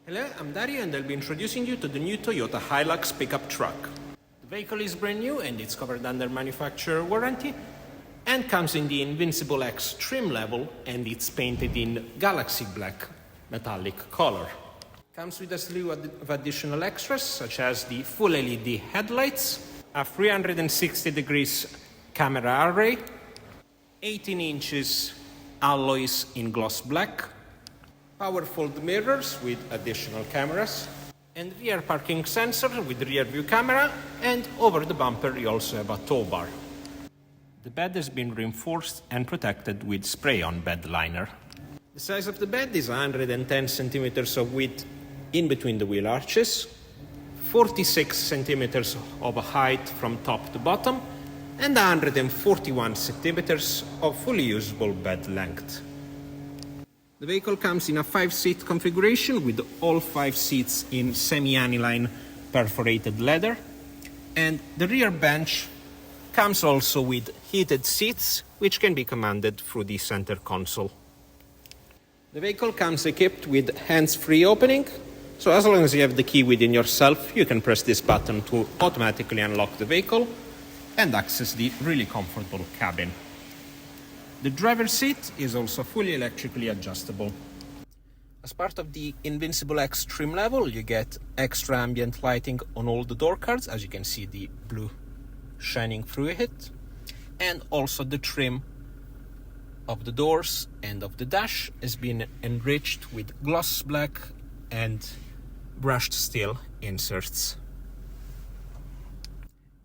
Hello, I'm Dario and I'll be introducing you to the new Toyota Hilux pickup truck. The vehicle is brand new and it's covered under manufacturer warranty and comes in the Invincible X trim level and it's painted in galaxy black metallic color. Comes with a slew of additional extras such as the full LED headlights, a 360 degrees camera array, 18 inches alloys in gloss black, powerful mirrors with additional cameras, and rear parking sensor with rear view camera, and over the bumper you also have a tow bar. The bed has been reinforced and protected with spray-on bed liner. The size of the bed is 110 centimeters of width in between the wheel arches, 46 centimeters of height from top to bottom, and 141 centimeters of fully usable bed length. The vehicle comes in a 5-seat configuration with all 5 seats in semi-aniline perforated leather, and the rear bench comes also with heated seats which can be commanded through the center console. The vehicle comes equipped with hands-free opening, so as long as you have the key within yourself, you can press this button to automatically unlock the vehicle and access the really comfortable cabin. The driver's seat is also fully electrically adjustable. As part of the Invincible X trim level, you get extra ambient lighting on all the door cards, as you can see the blue shining through it, and also the trim of the doors and of the dash has been enriched with gloss black and brushed steel inserts.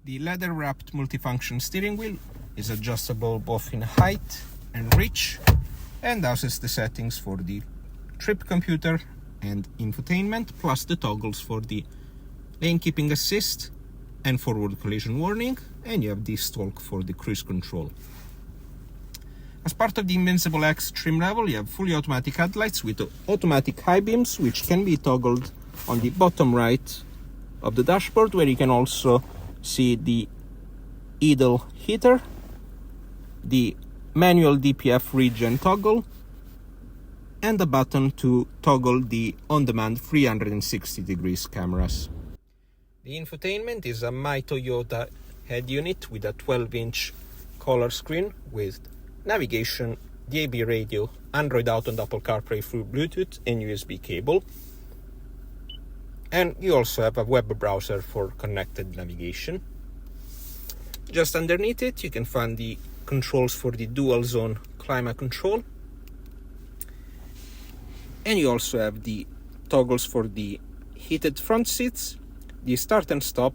The leather-wrapped multifunction steering wheel is adjustable both in height and reach and houses the settings for the trip computer and infotainment, plus the toggles for the lane keeping assist and forward collision warning, and you have the stalk for the cruise control. As part of the Invincible X trim level, you have fully automatic headlights with automatic high beams which can be toggled on the bottom right of the dashboard, where you can also see the idle heater, the manual DPF regen toggle, and a button to toggle the on-demand 360 degrees cameras. The infotainment is a My Toyota head unit with a 12-inch color screen with navigation, DAB radio, Android Auto and Apple CarPlay through Bluetooth and USB cable. And you also have a web browser for connected navigation. Just underneath it, you can find the controls for the dual zone climate control. And you also have the toggles for the heated front seats, the start and stop,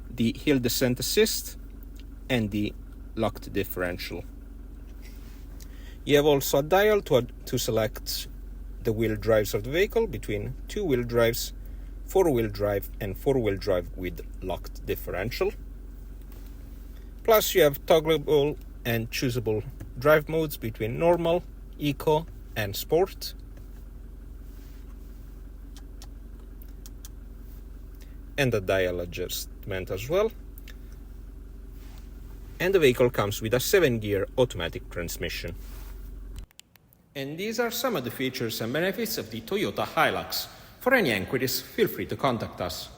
the hill descent assist, and the locked differential. You have also a dial to select the wheel drives of the vehicle between 2-wheel drives, 4-wheel drive, and 4-wheel drive with locked differential. Plus you have toggleable and choosable drive modes between normal, eco, and sport. And a dial adjustment as well. And the vehicle comes with a 7-gear automatic transmission. And these are some of the features and benefits of the Toyota Hilux. For any inquiries, feel free to contact us.